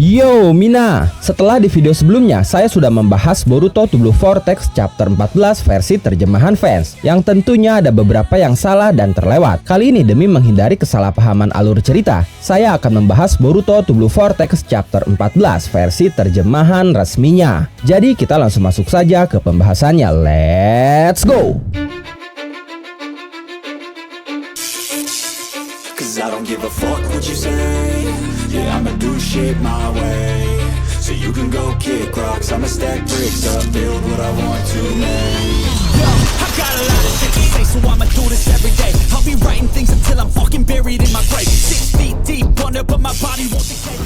Yo Mina, setelah di video sebelumnya saya sudah membahas Boruto To Blue Vortex chapter 14 versi terjemahan fans, yang tentunya ada beberapa yang salah dan terlewat. Kali ini demi menghindari kesalahpahaman alur cerita, saya akan membahas Boruto To Blue Vortex chapter 14 versi terjemahan resminya. Jadi kita langsung masuk saja ke pembahasannya, let's go! I don't give a fuck what you say. Yeah, I'ma do shit my way. So you can go kick rocks, I'ma stack bricks up, build what I want to make. Yo, I got a lot of shit to say, so I'ma do this every day. I'll be writing things until I'm fucking buried in my grave. 6 feet deep under, but my body won't decay.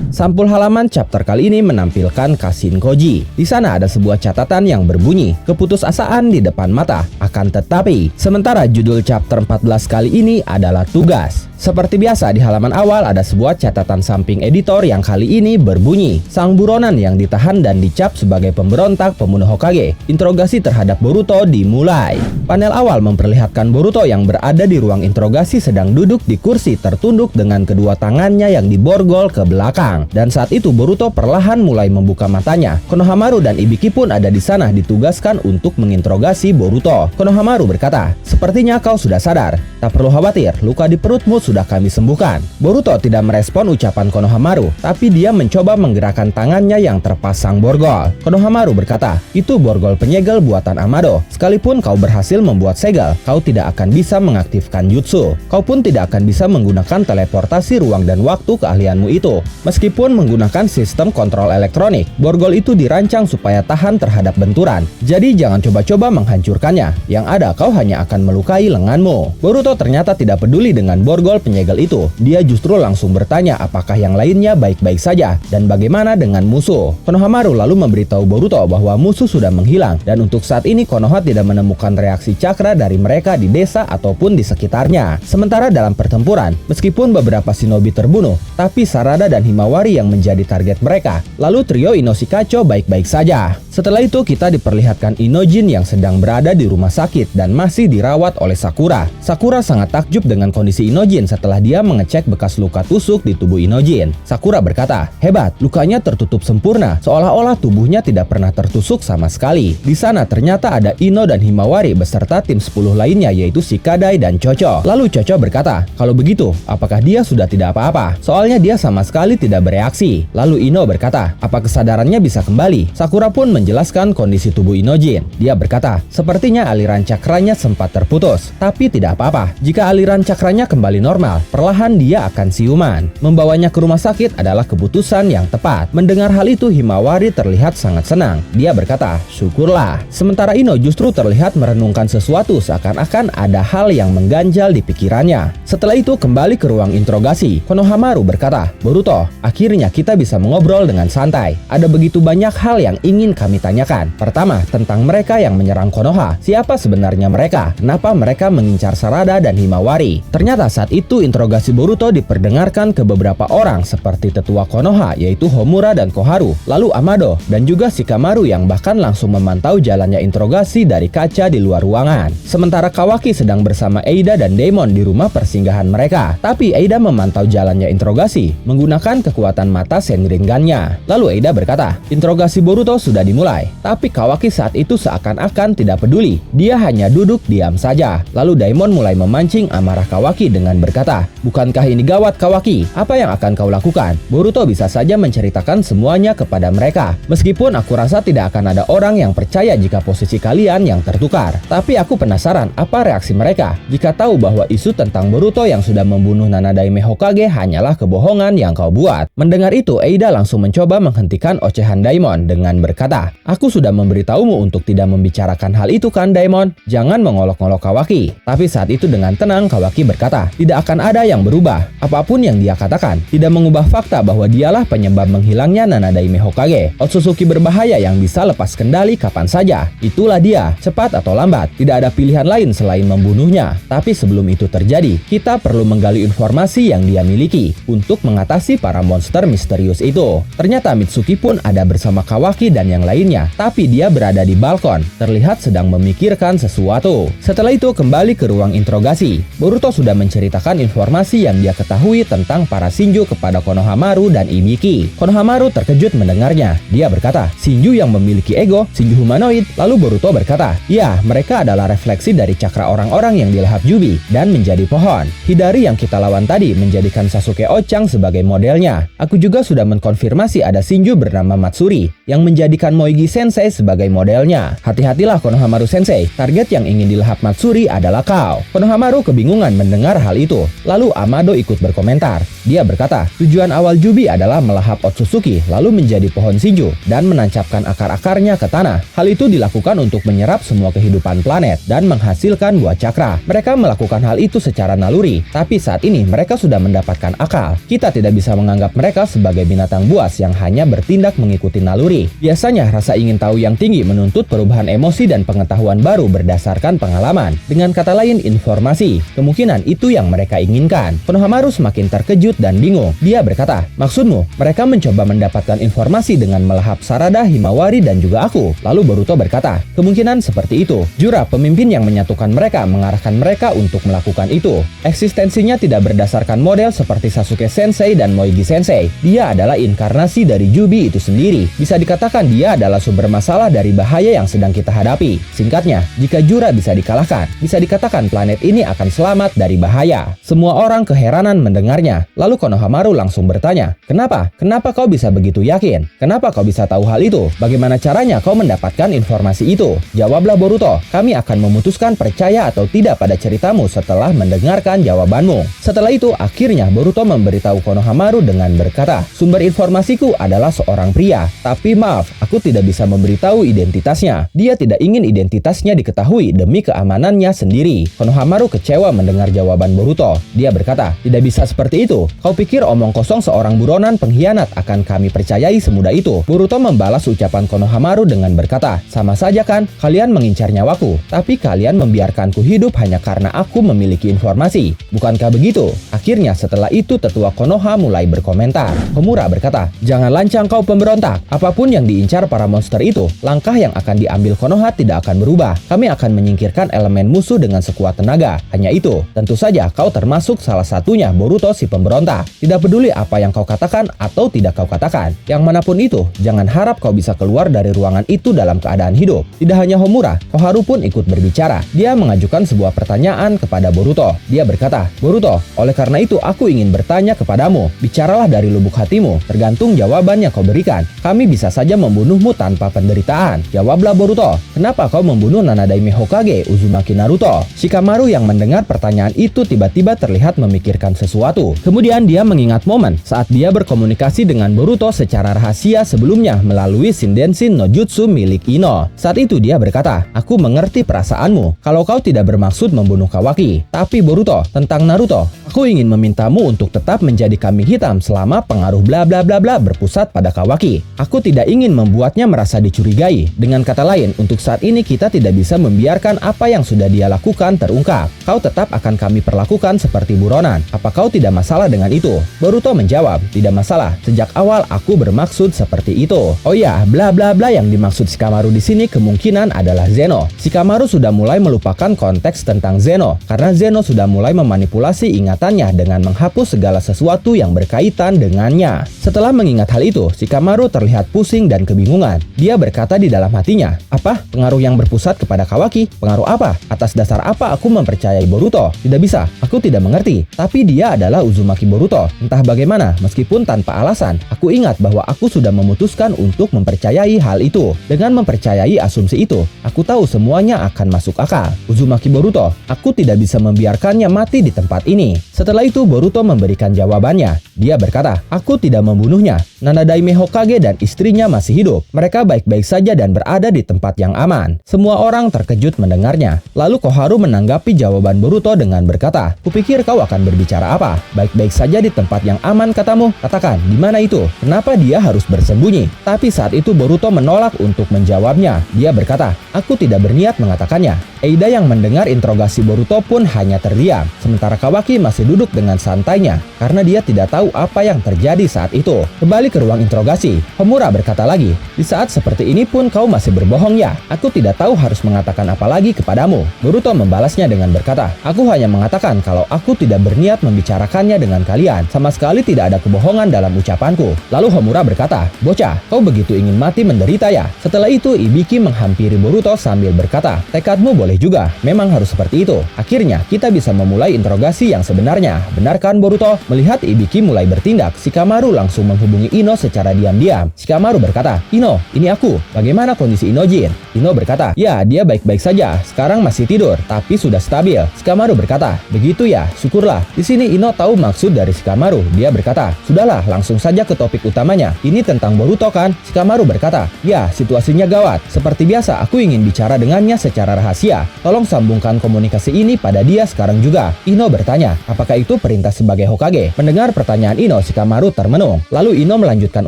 Sampul halaman chapter kali ini menampilkan Kashin Koji. Di sana ada sebuah catatan yang berbunyi, keputusasaan di depan mata, akan tetapi. Sementara judul chapter 14 kali ini adalah tugas. Seperti biasa di halaman awal ada sebuah catatan samping editor yang kali ini berbunyi, sang buronan yang ditahan dan dicap sebagai pemberontak pembunuh Hokage. Interogasi terhadap Boruto dimulai. Panel awal memperlihatkan Boruto yang berada di ruang interogasi sedang duduk di kursi tertunduk dengan kedua tangannya yang diborgol ke belakang. Dan saat itu Boruto perlahan mulai membuka matanya. Konohamaru dan Ibiki pun ada di sana ditugaskan untuk menginterogasi Boruto. Konohamaru berkata, "Sepertinya kau sudah sadar. Tak perlu khawatir, luka di perutmu sudah kami sembuhkan." Boruto tidak merespon ucapan Konohamaru, tapi dia mencoba menggerakkan tangannya yang terpasang borgol. Konohamaru berkata, "Itu borgol penyegel buatan Amado. Sekalipun kau berhasil membuat segel, kau tidak akan bisa mengaktifkan jutsu. Kau pun tidak akan bisa menggunakan teleportasi ruang dan waktu keahlianmu itu. Meskipun menggunakan sistem kontrol elektronik, borgol itu dirancang supaya tahan terhadap benturan. Jadi jangan coba-coba menghancurkannya. Yang ada kau hanya akan melukai lenganmu." Boruto ternyata tidak peduli dengan borgol penyegel itu. Dia justru langsung bertanya apakah yang lainnya baik-baik saja dan bagaimana dengan musuh. Konohamaru lalu memberitahu Boruto bahwa musuh sudah menghilang dan untuk saat ini Konoha tidak menemukan reaksi cakra dari mereka di desa ataupun di sekitarnya. Sementara dalam pertempuran, meskipun beberapa shinobi terbunuh, tapi Sarada dan Himawari yang menjadi target mereka. Lalu trio Inoshikacho baik-baik saja. Setelah itu kita diperlihatkan Inojin yang sedang berada di rumah sakit dan masih dirawat oleh Sakura. Sakura sangat takjub dengan kondisi Inojin setelah dia mengecek bekas luka tusuk di tubuh Inojin. Sakura berkata, "Hebat, lukanya tertutup sempurna, seolah-olah tubuhnya tidak pernah tertusuk sama sekali." Di sana ternyata ada Ino dan Himawari beserta tim 10 lainnya yaitu Shikadai dan Chocho. Lalu Chocho berkata, "Kalau begitu, apakah dia sudah tidak apa-apa? Soalnya dia sama sekali tidak bereaksi." Lalu Ino berkata, "Apa kesadarannya bisa kembali?" Sakura pun menjelaskan kondisi tubuh Inojin. Dia berkata, "Sepertinya aliran cakranya sempat terputus, tapi tidak apa-apa. Jika aliran cakranya kembali normal, perlahan dia akan siuman." Membawanya ke rumah sakit adalah keputusan yang tepat. Mendengar hal itu Himawari terlihat sangat senang. Dia berkata, "Syukurlah." Sementara Ino justru terlihat merenungkan sesuatu seakan-akan ada hal yang mengganjal di pikirannya. Setelah itu kembali ke ruang interogasi. Konohamaru berkata, "Boruto, akhirnya kita bisa mengobrol dengan santai. Ada begitu banyak hal yang ingin kami tanyakan. Pertama, tentang mereka yang menyerang Konoha. Siapa sebenarnya mereka? Kenapa mereka mengincar Sarada dan Himawari?" Ternyata saat itu interogasi Boruto diperdengarkan ke beberapa orang seperti tetua Konoha yaitu Homura dan Koharu, lalu Amado dan juga Shikamaru yang bahkan langsung memantau jalannya interogasi dari kaca di luar ruangan. Sementara Kawaki sedang bersama Eida dan Daemon di rumah persinggahan mereka. Tapi Eida memantau jalannya interogasi menggunakan kekuatan mata Senringannya. Lalu Eida berkata, interogasi Boruto sudah dimulai. Tapi Kawaki saat itu seakan-akan tidak peduli. Dia hanya duduk diam saja. Lalu Daemon mulai memancing amarah Kawaki dengan berkata, "Bukankah ini gawat Kawaki? Apa yang akan kau lakukan? Boruto bisa saja menceritakan semuanya kepada mereka. Meskipun aku rasa tidak akan ada orang yang percaya jika posisi kalian yang tertukar. Tapi aku penasaran apa reaksi mereka jika tahu bahwa isu tentang Boruto yang sudah membunuh Nanadaime Hokage hanyalah kebohongan yang kau buat." Mendengar itu, Eida langsung mencoba menghentikan ocehan Daemon dengan berkata, "Aku sudah memberitahumu untuk tidak membicarakan hal itu kan Daemon? Jangan mengolok-olok Kawaki." Tapi saat itu dengan tenang Kawaki berkata, "Tidak akan ada yang berubah. Apapun yang dia katakan tidak mengubah fakta bahwa dialah penyebab menghilangnya Nanadaime Hokage. Otsutsuki berbahaya yang bisa lepas kendali kapan saja. Itulah dia, cepat atau lambat. Tidak ada pilihan lain selain membunuhnya. Tapi sebelum itu terjadi, kita perlu menggali informasi yang dia miliki untuk mengatasi para monster misterius itu." Ternyata Mitsuki pun ada bersama Kawaki dan yang lain lainnya, tapi dia berada di balkon, terlihat sedang memikirkan sesuatu. Setelah itu kembali ke ruang interogasi. Boruto sudah menceritakan informasi yang dia ketahui tentang para Shinju kepada Konohamaru dan Ibiki. Konohamaru terkejut mendengarnya. Dia berkata, Shinju yang memiliki ego, Shinju humanoid. Lalu Boruto berkata, ya, mereka adalah refleksi dari cakra orang-orang yang dilahap Yubi dan menjadi pohon. Hidari yang kita lawan tadi menjadikan Sasuke Ochang sebagai modelnya. Aku juga sudah mengkonfirmasi ada Shinju bernama Matsuri yang menjadikan Moigi Sensei sebagai modelnya. Hati-hatilah Konohamaru Sensei, target yang ingin dilahap Matsuri adalah kau. Konohamaru kebingungan mendengar hal itu. Lalu Amado ikut berkomentar. Dia berkata, tujuan awal Yubi adalah melahap Otsutsuki lalu menjadi pohon Shinju dan menancapkan akar-akarnya ke tanah. Hal itu dilakukan untuk menyerap semua kehidupan planet dan menghasilkan buah cakra. Mereka melakukan hal itu secara naluri, tapi saat ini mereka sudah mendapatkan akal. Kita tidak bisa menganggap mereka sebagai binatang buas yang hanya bertindak mengikuti naluri. Biasanya rasa ingin tahu yang tinggi menuntut perubahan emosi dan pengetahuan baru berdasarkan pengalaman. Dengan kata lain, informasi. Kemungkinan itu yang mereka inginkan. Konohamaru semakin terkejut dan bingung. Dia berkata, maksudmu mereka mencoba mendapatkan informasi dengan melahap Sarada, Himawari, dan juga aku? Lalu Boruto berkata, kemungkinan seperti itu. Jura, pemimpin yang menyatukan mereka, mengarahkan mereka untuk melakukan itu. Eksistensinya tidak berdasarkan model seperti Sasuke Sensei dan Moigi Sensei. Dia adalah inkarnasi dari Yubi itu sendiri. Bisa dikatakan dia adalah sumber masalah dari bahaya yang sedang kita hadapi. Singkatnya, jika Jura bisa dikalahkan, bisa dikatakan planet ini akan selamat dari bahaya. Semua orang keheranan mendengarnya. Lalu Konohamaru langsung bertanya, kenapa? Kenapa kau bisa begitu yakin? Kenapa kau bisa tahu hal itu? Bagaimana caranya kau mendapatkan informasi itu? Jawablah Boruto, kami akan memutuskan percaya atau tidak pada ceritamu setelah mendengarkan jawabanmu. Setelah itu, akhirnya Boruto memberitahu Konohamaru dengan berkata, sumber informasiku adalah seorang pria. Tapi maaf, aku tidak bisa memberitahu identitasnya. Dia tidak ingin identitasnya diketahui demi keamanannya sendiri. Konohamaru kecewa mendengar jawaban Boruto. Dia berkata, tidak bisa seperti itu. Kau pikir omong kosong seorang buronan pengkhianat akan kami percayai semudah itu? Boruto membalas ucapan Konohamaru dengan berkata, sama saja kan, kalian mengincar nyawaku, tapi kalian membiarkanku hidup hanya karena aku memiliki informasi. Bukankah begitu? Akhirnya setelah itu tetua Konoha mulai berkomentar. Homura berkata, jangan lancang kau pemberontak. Apapun yang diincar para monster itu, langkah yang akan diambil Konoha tidak akan berubah. Kami akan menyingkirkan elemen musuh dengan sekuat tenaga. Hanya itu, tentu saja kau termasuk salah satunya, Boruto si pemberontak. Tidak peduli apa yang kau katakan atau tidak kau katakan. Yang manapun itu, jangan harap kau bisa keluar dari ruangan itu dalam keadaan hidup. Tidak hanya Homura, Koharu pun ikut berbicara. Dia mengajukan sebuah pertanyaan kepada Boruto. Dia berkata, Boruto, oleh karena itu aku ingin bertanya kepadamu. Bicaralah dari lubuk hatimu, tergantung jawaban yang kau berikan. Kami bisa saja membunuhmu tanpa penderitaan. Jawablah Boruto, kenapa kau membunuh Nanadaime Hokage Uzumaki Naruto? Shikamaru yang mendengar pertanyaan itu tiba-tiba terlihat memikirkan sesuatu. Kemudian dia mengingat momen saat dia berkomunikasi dengan Boruto secara rahasia sebelumnya melalui Shindenshin no Jutsu milik Ino. Saat itu dia berkata, aku mengerti perasaanmu kalau kau tidak bermaksud membunuh Kawaki. Tapi Boruto, tentang Naruto, aku ingin memintamu untuk tetap menjadi kambing hitam selama pengaruh bla bla bla bla berpusat pada Kawaki. Aku tidak ingin membuatnya merasa dicurigai. Dengan kata lain, untuk saat ini kita tidak bisa membiarkan apa yang sudah dia lakukan terungkap. Kau tetap akan kami perlakukan seperti buronan. Apa kau tidak masalah dengan itu? Boruto menjawab, tidak masalah. Sejak awal aku bermaksud seperti itu. Oh ya, bla bla bla yang dimaksud Shikamaru di sini kemungkinan adalah Zeno. Shikamaru sudah mulai melupakan konteks tentang Zeno karena Zeno sudah mulai memanipulasi ingatannya dengan menghapus segala sesuatu yang berkaitan dengannya. Setelah mengingat hal itu, Shikamaru terlihat pusing dan kebingungan. Dia berkata di dalam hatinya, apa? Pengaruh yang berpusat kepada Kawaki? Pengaruh apa? Atas dasar apa aku mempercayai Boruto? Tidak bisa, aku tidak mengerti. Tapi dia adalah Uzumaki Boruto. Entah bagaimana, meskipun tanpa alasan, aku ingat bahwa aku sudah memutuskan untuk mempercayai hal itu. Dengan mempercayai asumsi itu, aku tahu semuanya akan masuk akal. Uzumaki Boruto, aku tidak bisa membiarkannya mati di tempat ini. Setelah itu Boruto memberikan jawabannya. Dia berkata, aku tidak membunuhnya. Nanadaime Hokage dan istrinya masih hidup. Mereka baik-baik saja dan berada di tempat yang aman. Semua orang terkejut mendengarnya. Lalu Koharu menanggapi jawaban Boruto dengan berkata, kupikir kau akan berbicara apa? Baik-baik saja di tempat yang aman katamu. Katakan, di mana itu? Kenapa dia harus bersembunyi? Tapi saat itu Boruto menolak untuk menjawabnya. Dia berkata, aku tidak berniat mengatakannya. Eida yang mendengar interogasi Boruto pun hanya terdiam. Sementara Kawaki masih duduk dengan santainya karena dia tidak tahu tahu apa yang terjadi saat itu. Kembali ke ruang interogasi, Homura berkata lagi, "Di saat seperti ini pun kau masih berbohong ya? Aku tidak tahu harus mengatakan apa lagi kepadamu." Boruto membalasnya dengan berkata, "Aku hanya mengatakan kalau aku tidak berniat membicarakannya dengan kalian. Sama sekali tidak ada kebohongan dalam ucapanku." Lalu Homura berkata, "Bocah, kau begitu ingin mati menderita ya?" Setelah itu Ibiki menghampiri Boruto sambil berkata, "Tekadmu boleh juga, memang harus seperti itu. Akhirnya kita bisa memulai interogasi yang sebenarnya. Benar kan Boruto?" Melihat Ibiki mulai bertindak, Shikamaru langsung menghubungi Ino secara diam-diam. Shikamaru berkata, "Ino, ini aku. Bagaimana kondisi Inojin?" Ino berkata, "Ya, dia baik-baik saja. Sekarang masih tidur, tapi sudah stabil." Shikamaru berkata, "Begitu ya, syukurlah." Di sini Ino tahu maksud dari Shikamaru. Dia berkata, "Sudahlah, langsung saja ke topik utamanya. Ini tentang Boruto kan?" Shikamaru berkata, "Ya, situasinya gawat. Seperti biasa, aku ingin bicara dengannya secara rahasia. Tolong sambungkan komunikasi ini pada dia sekarang juga." Ino bertanya, "Apakah itu perintah sebagai Hokage?" Mendengar pertanyaan Ino, Shikamaru termenung. Lalu Ino melanjutkan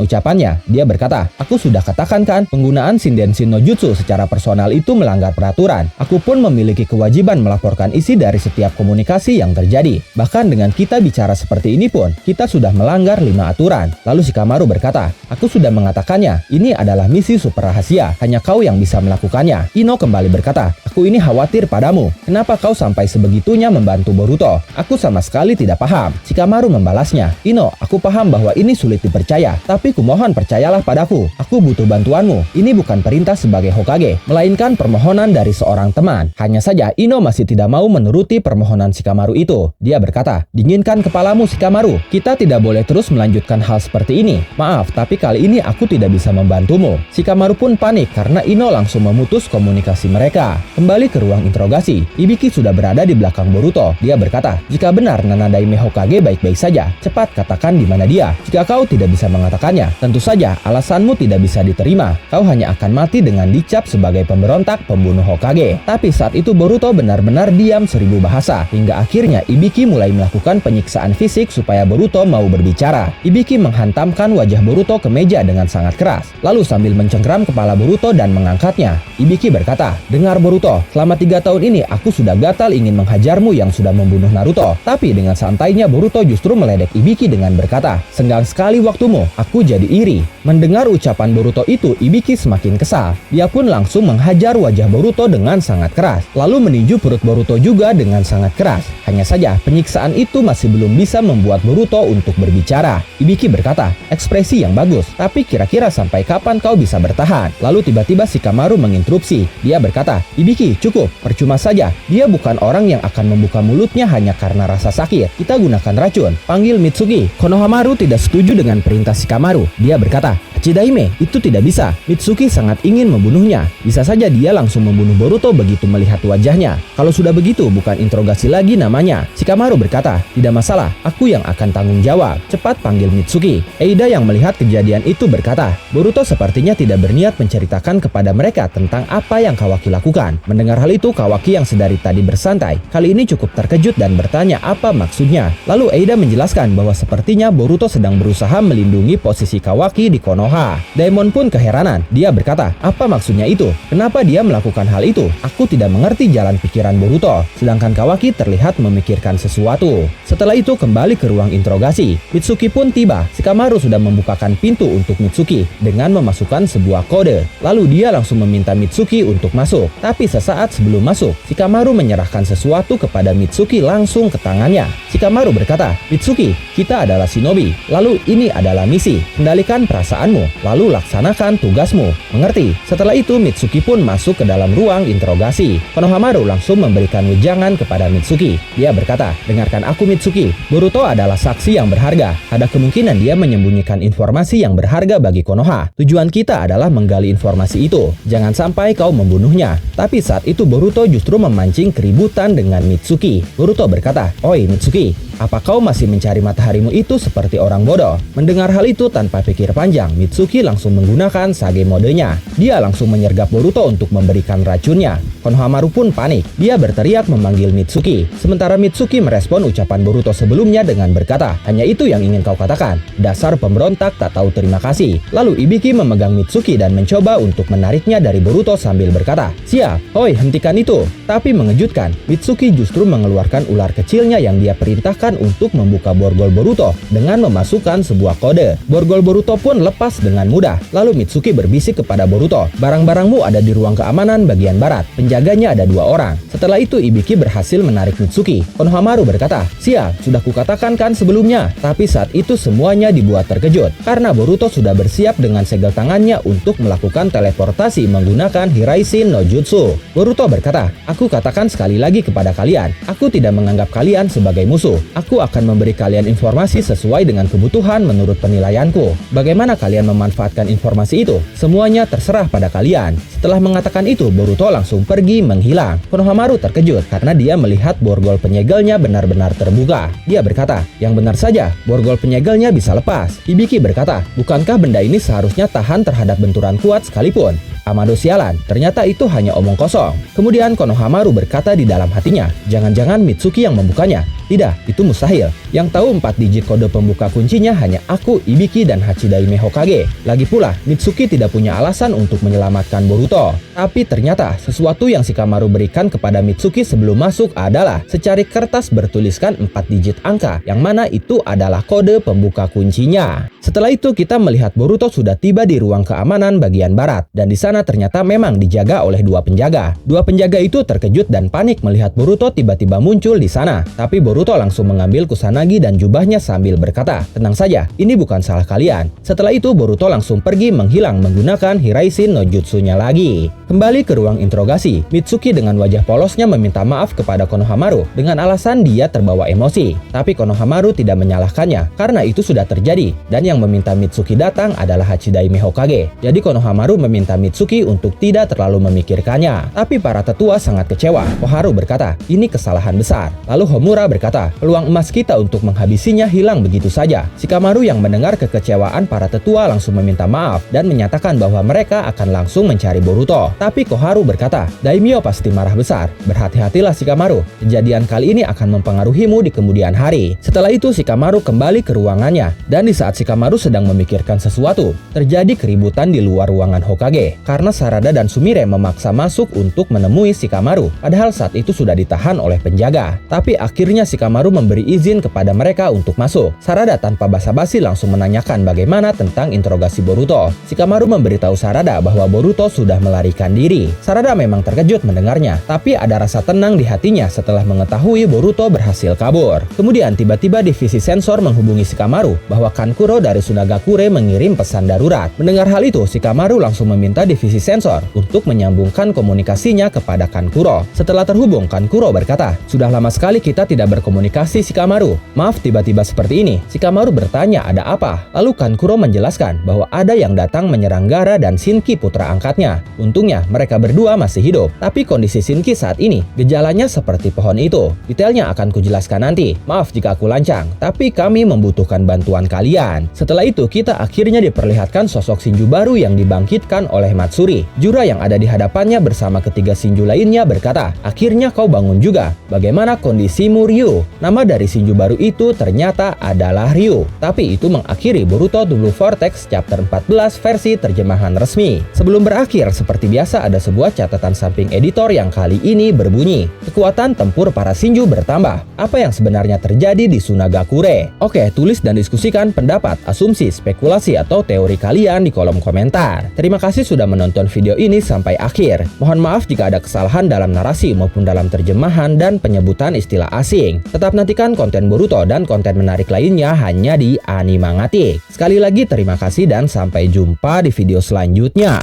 ucapannya. Dia berkata, "Aku sudah katakan kan, penggunaan Shindensin no Jutsu secara personal itu melanggar peraturan. Aku pun memiliki kewajiban melaporkan isi dari setiap komunikasi yang terjadi. Bahkan dengan kita bicara seperti ini pun, kita sudah melanggar 5 aturan." Lalu Shikamaru berkata, "Aku sudah mengatakannya, ini adalah misi super rahasia. Hanya kau yang bisa melakukannya." Ino kembali berkata, "Aku ini khawatir padamu. Kenapa kau sampai sebegitunya membantu Boruto? Aku sama sekali tidak paham." Shikamaru membalasnya, "Ino, aku paham bahwa ini sulit dipercaya, tapi kumohon percayalah padaku. Aku butuh bantuanmu. Ini bukan perintah sebagai Hokage, melainkan permohonan dari seorang teman." Hanya saja Ino masih tidak mau menuruti permohonan Shikamaru itu. Dia berkata, "Dinginkan kepalamu Shikamaru. Kita tidak boleh terus melanjutkan hal seperti ini. Maaf, tapi kali ini aku tidak bisa membantumu." Shikamaru pun panik karena Ino langsung memutus komunikasi mereka. Kembali ke ruang interogasi, Ibiki sudah berada di belakang Boruto. Dia berkata, "Jika benar Nana Daime Hokage baik-baik saja, cepat katakan di mana dia. Jika kau tidak bisa mengatakannya, tentu saja alasanmu tidak bisa diterima. Kau hanya akan mati dengan dicap sebagai pemberontak pembunuh Hokage." Tapi saat itu Boruto benar-benar diam 1000 bahasa, hingga akhirnya Ibiki mulai melakukan penyiksaan fisik supaya Boruto mau berbicara. Ibiki menghantamkan wajah Boruto ke meja dengan sangat keras, lalu sambil mencengkram kepala Boruto dan mengangkatnya. Ibiki berkata, "Dengar Boruto, selama 3 tahun ini aku sudah gatal ingin menghajarmu yang sudah membunuh Naruto." Tapi dengan santainya Boruto justru meledek Ibiki dengan berkata, "Senggang sekali waktumu, aku jadi iri." Mendengar ucapan Boruto itu, Ibiki semakin kesal. Dia pun langsung menghajar wajah Boruto dengan sangat keras, lalu meninju perut Boruto juga dengan sangat keras. Hanya saja penyiksaan itu masih belum bisa membuat Boruto untuk berbicara. Ibiki berkata, "Ekspresi yang bagus, tapi kira-kira sampai kapan kau bisa bertahan?" Lalu tiba-tiba Shikamaru menginterupsi. Dia berkata, "Ibiki, cukup, percuma saja. Dia bukan orang yang akan membuka mulutnya hanya karena rasa sakit. Kita gunakan racun. Panggil Mitsuki." Konohamaru tidak setuju dengan perintah Shikamaru. Dia berkata, "Hachidaime, itu tidak bisa. Mitsuki sangat ingin membunuhnya. Bisa saja dia langsung membunuh Boruto begitu melihat wajahnya. Kalau sudah begitu, bukan interogasi lagi namanya." Shikamaru berkata, "Tidak masalah, aku yang akan tanggung jawab. Cepat panggil Mitsuki." Eida yang melihat kejadian itu berkata, "Boruto sepertinya tidak berniat menceritakan kepada mereka tentang apa yang Kawaki lakukan." Mendengar hal itu, Kawaki yang sedari tadi bersantai, kali ini cukup terkejut dan bertanya apa maksudnya. Lalu Eida menjelaskan bahwa sepertinya Boruto sedang berusaha melindungi posisi Kawaki di Konoha. Daemon pun keheranan. Dia berkata, "Apa maksudnya itu? Kenapa dia melakukan hal itu? Aku tidak mengerti jalan pikiran Boruto." Sedangkan Kawaki terlihat memikirkan sesuatu. Setelah itu kembali ke ruang interogasi. Mitsuki pun tiba. Shikamaru sudah membukakan pintu untuk Mitsuki dengan memasukkan sebuah kode. Lalu dia langsung meminta Mitsuki untuk masuk. Tapi sesaat sebelum masuk, Shikamaru menyerahkan sesuatu kepada Mitsuki langsung ke tangannya. Shikamaru berkata, "Mitsuki, kita adalah shinobi. Lalu ini adalah misi. Kendalikan perasaanmu, lalu laksanakan tugasmu. Mengerti?" Setelah itu Mitsuki pun masuk ke dalam ruang interogasi. Konohamaru langsung memberikan wejangan kepada Mitsuki. Dia berkata, "Dengarkan aku Mitsuki. Boruto adalah saksi yang berharga. Ada kemungkinan dia menyembunyikan informasi yang berharga bagi Konoha. Tujuan kita adalah menggali informasi itu. Jangan sampai kau membunuhnya." Tapi saat itu Boruto justru memancing keributan dengan Mitsuki. Boruto berkata, "Oi Mitsuki, apa kau masih mencari mataharimu itu seperti orang bodoh?" Mendengar hal itu tanpa pikir panjang, Mitsuki langsung menggunakan Sage modenya. Dia langsung menyergap Boruto untuk memberikan racunnya. Konohamaru pun panik. Dia berteriak memanggil Mitsuki. Sementara Mitsuki merespon ucapan Boruto sebelumnya dengan berkata, "Hanya itu yang ingin kau katakan? Dasar pemberontak tak tahu terima kasih." Lalu Ibiki memegang Mitsuki dan mencoba untuk menariknya dari Boruto sambil berkata, "Siap, hoi hentikan itu." Tapi mengejutkan, Mitsuki justru mengeluarkan ular kecilnya yang dia perintahkan memerintahkan untuk membuka borgol Boruto dengan memasukkan sebuah kode. Borgol Boruto pun lepas dengan mudah. Lalu Mitsuki berbisik kepada Boruto, "Barang-barangmu ada di ruang keamanan bagian barat. Penjaganya ada 2 orang." Setelah itu Ibiki berhasil menarik Mitsuki. Konohamaru berkata, "Sial, sudah kukatakan kan sebelumnya." Tapi saat itu semuanya dibuat terkejut karena Boruto sudah bersiap dengan segel tangannya untuk melakukan teleportasi menggunakan Hiraishin no Jutsu. Boruto berkata, "Aku katakan sekali lagi kepada kalian, aku tidak menganggap kalian sebagai musuh. Aku akan memberi kalian informasi sesuai dengan kebutuhan menurut penilaianku. Bagaimana kalian memanfaatkan informasi itu? Semuanya terserah pada kalian." Setelah mengatakan itu, Boruto langsung pergi menghilang. Konohamaru terkejut karena dia melihat borgol penyegelnya benar-benar terbuka. Dia berkata, "Yang benar saja, borgol penyegelnya bisa lepas." Ibiki berkata, "Bukankah benda ini seharusnya tahan terhadap benturan kuat sekalipun?" Amado sialan, ternyata itu hanya omong kosong. Kemudian Konohamaru berkata di dalam hatinya, "Jangan-jangan Mitsuki yang membukanya." Tidak, itu mustahil. Yang tahu 4 digit kode pembuka kuncinya hanya aku, Ibiki, dan Hachidaime Hokage. Lagi pula, Mitsuki tidak punya alasan untuk menyelamatkan Boruto. Tapi ternyata sesuatu yang Shikamaru berikan kepada Mitsuki sebelum masuk adalah secari kertas bertuliskan 4 digit angka, yang mana itu adalah kode pembuka kuncinya. Setelah itu kita melihat Boruto sudah tiba di ruang keamanan bagian barat, dan di sana ternyata memang dijaga oleh 2 penjaga. 2 penjaga itu terkejut dan panik melihat Boruto tiba-tiba muncul di sana. Tapi Boruto langsung mengambil kusanagi dan jubahnya sambil berkata, "Tenang saja, ini bukan salah kalian." Setelah itu Boruto langsung pergi menghilang menggunakan Hiraishin no Jutsunya lagi. Kembali ke ruang interogasi, Mitsuki dengan wajah polosnya meminta maaf kepada Konohamaru dengan alasan dia terbawa emosi. Tapi Konohamaru tidak menyalahkannya karena itu sudah terjadi, dan yang meminta Mitsuki datang adalah Hachidaime Hokage. Jadi Konohamaru meminta Mitsuki untuk tidak terlalu memikirkannya. Tapi para tetua sangat kecewa. Koharu berkata, "Ini kesalahan besar." Lalu Homura berkata, "Peluang emas kita untuk menghabisinya hilang begitu saja." Shikamaru yang mendengar kekecewaan para tetua langsung meminta maaf dan menyatakan bahwa mereka akan langsung mencari Boruto. Tapi Koharu berkata, "Daimyo pasti marah besar. Berhati-hatilah Shikamaru. Kejadian kali ini akan mempengaruhimu di kemudian hari." Setelah itu Shikamaru kembali ke ruangannya, dan di saat Shikamaru sedang memikirkan sesuatu, terjadi keributan di luar ruangan Hokage karena Sarada dan Sumire memaksa masuk untuk menemui Shikamaru, padahal saat itu sudah ditahan oleh penjaga. Tapi akhirnya Shikamaru memberi izin kepada mereka untuk masuk. Sarada tanpa basa-basi langsung menanyakan bagaimana tentang interogasi Boruto. Shikamaru memberitahu Sarada bahwa Boruto sudah melarikan diri. Sarada memang terkejut mendengarnya, tapi ada rasa tenang di hatinya setelah mengetahui Boruto berhasil kabur. Kemudian tiba-tiba divisi sensor menghubungi Shikamaru bahwa Kankuro dari Sunagakure mengirim pesan darurat. Mendengar hal itu, Shikamaru langsung meminta divisi sensor untuk menyambungkan komunikasinya kepada Kankuro. Setelah terhubung, Kankuro berkata, "Sudah lama sekali kita tidak berkomunikasi, Shikamaru. Maaf tiba-tiba seperti ini." Shikamaru bertanya ada apa. Lalu Kankuro menjelaskan bahwa ada yang datang menyerang Gaara dan Shinki putra angkatnya. Untungnya mereka berdua masih hidup, tapi kondisi Shinki saat ini gejalanya seperti pohon itu. Detailnya akan kujelaskan nanti. Maaf jika aku lancang, tapi kami membutuhkan bantuan kalian. Setelah itu kita akhirnya diperlihatkan sosok Shinju baru yang dibangkitkan oleh Matsuri. Jura yang ada di hadapannya bersama ketiga Shinju lainnya berkata, "Akhirnya kau bangun juga. Bagaimana kondisimu, Ryu?" Nama dari Shinju baru itu ternyata adalah Ryu. Tapi itu mengakhiri Boruto The Blue Vortex chapter 14 versi terjemahan resmi. Sebelum berakhir, seperti biasa ada sebuah catatan samping editor yang kali ini berbunyi, "Kekuatan tempur para Shinju bertambah. Apa yang sebenarnya terjadi di Sunagakure?" Oke, tulis dan diskusikan pendapat, asumsi, spekulasi, atau teori kalian di kolom komentar. Terima kasih sudah menonton video ini sampai akhir. Mohon maaf jika ada kesalahan dalam narasi maupun dalam terjemahan dan penyebutan istilah asing. Tetap nantikan konten Boruto dan konten menarik lainnya hanya di Animangatik. Sekali lagi terima kasih dan sampai jumpa di video selanjutnya.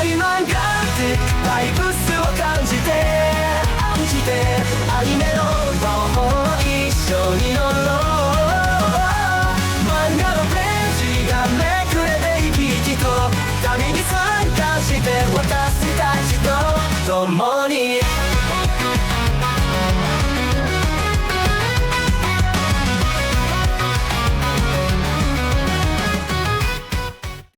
愛漫画ってバイブスを感じてアニメの魔法一緒に乗ろう漫画のページがめくれて生き生きと旅に参加して私たちと共に